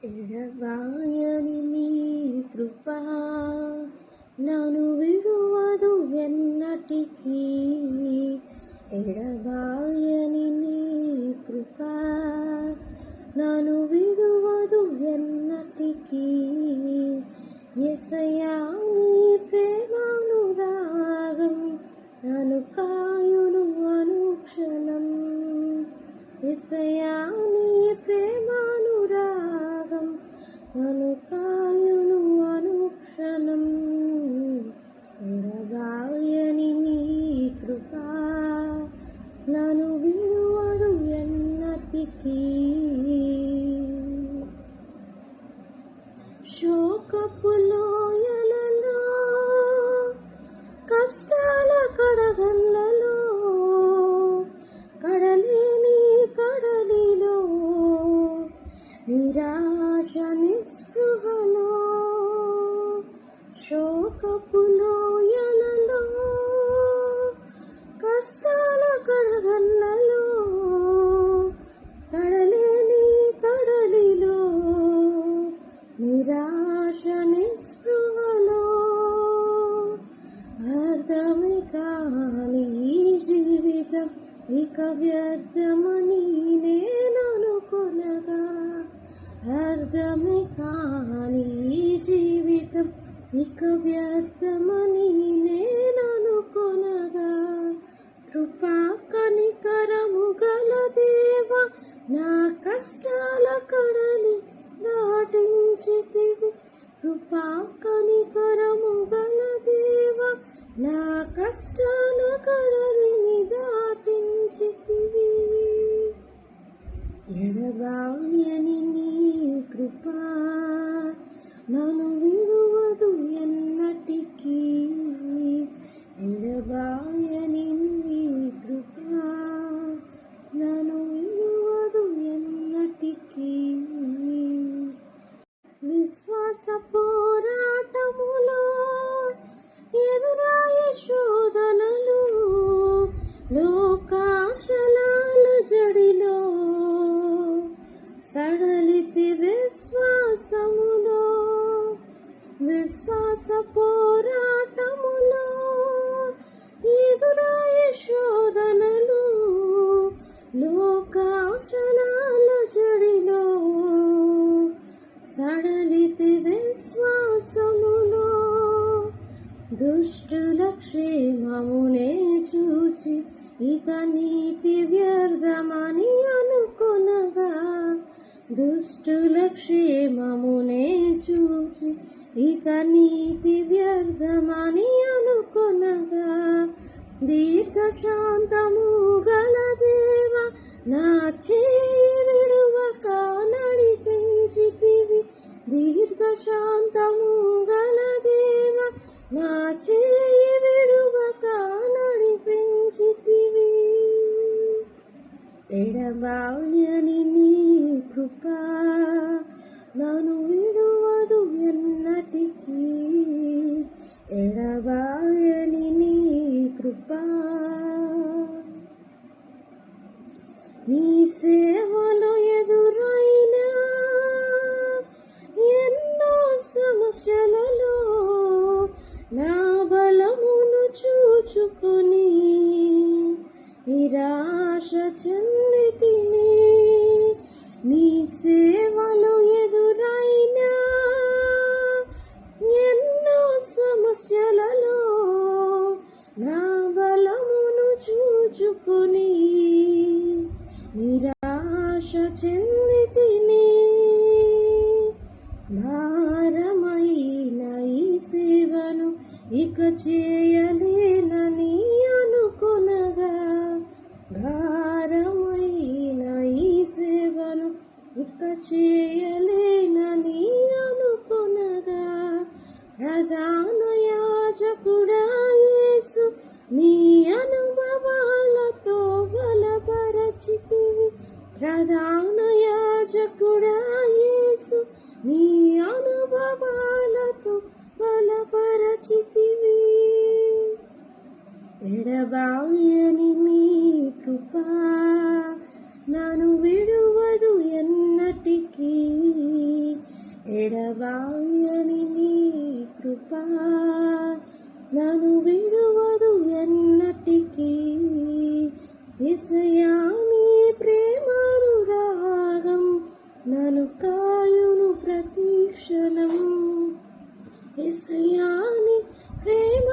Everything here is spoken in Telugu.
ఎడబాయని నీ కృపా నన్ను విడువదు ఎన్నటికీ. ఎడబాయని నీ కృపా నన్ను విడువదు ఎన్నటికీ. యేసయ్యా నీ ప్రేమానురాగం నన్ను కాయును అనుక్షణం. యేసయ్యా నీ ప్రేమానురాగం నన్ను కాయును అనుక్షణం. ఎడబాయని నీ కృపా నన్ను విడువదు ఎన్నటికీ. శోకపు లోయలలో కష్టాల కడగండ్లలో కడలేని కడలిలో నిరాశ నిస్పృహలో శోకపు లోయలలో కష్టాల కడగండ్లలో కడలేని కడలిలో నిరాశ నిస్పృహలో అర్థమే కాని ఈ జీవితం ఇక వ్యర్థమని నేననుకొనగా. అర్థమే కాని ఈ జీవితం ఇక వ్యర్థమని నేననుకొనగా. కృపా కనికరము గల దేవా నా కష్టాల కడలి దాటించితివి. కృపా కనికరము గల దేవా నా కష్టాల కడలిని దాటించితివి. ఎడబాయని నీ కృపా నన్ను విడువదు ఎన్నటికీ. ఎడబాయని నీ కృపా నన్ను విడువదు ఎన్నటికీ. విశ్వాస పోరాటములో ఎదురాయ శోధనలు లోకాశలాల జడిలో సడలితి విశ్వాసములో. విశ్వాస పోరాటములో ఎదురాయ శోధనలు లోకాశలాల జడిలో సడలితి విశ్వాసములో. దుష్టుల క్షేమమునే చూచి ఇక నీతి వ్యర్థమని అనుకొనగా. దుష్టుల క్షేమమునే చూచి ఇక నీతి వ్యర్థమని అనుకొనగా. దీర్ఘశాంతము గల దేవా నా చేయి విడువక నడిపించితివి. దీర్ఘశాంతము గల దేవా నా చేయి విడువక నడిపించితివి. ఎడబాయని నీ కృపా నన్ను విడువదు ఎన్నటికీ. ఎడబాయని నీ కృపా నీ సేవలో ఎదురైన ఎన్నో సమస్యలలో నా బలమును చూచుకొని నిరాశ చెందితిని. నీ సేవలో ఎదురైన ఎన్నో సమస్యలలో నా బలమును చూచుకొని నిరాశ చెందితిని. భారమైన ఈ సేవను ఇక చేయలేనని అనుకొనగా. భారమైన ఈ సేవను ఇక చేయలేనని అనుకొనగా. ప్రధాన యాజకుడా యేసు నీ అనుభవాలతో బలపరచితివి. ప్రధాన యాజకుడా యేసు నీ అనుభవాలతో బలపరచితివి. ఎడబాయని నీ కృపా నన్ను విడువదు ఎన్నటికీ. ఎడబాయని నీ కృప నన్ను విడువదు ఎన్నటికీ. యేసయ్యా నీ ప్రేమానురాగం నన్ను కాయును ప్రతి క్షణం. యేసయ్యా నీ ప్రేమ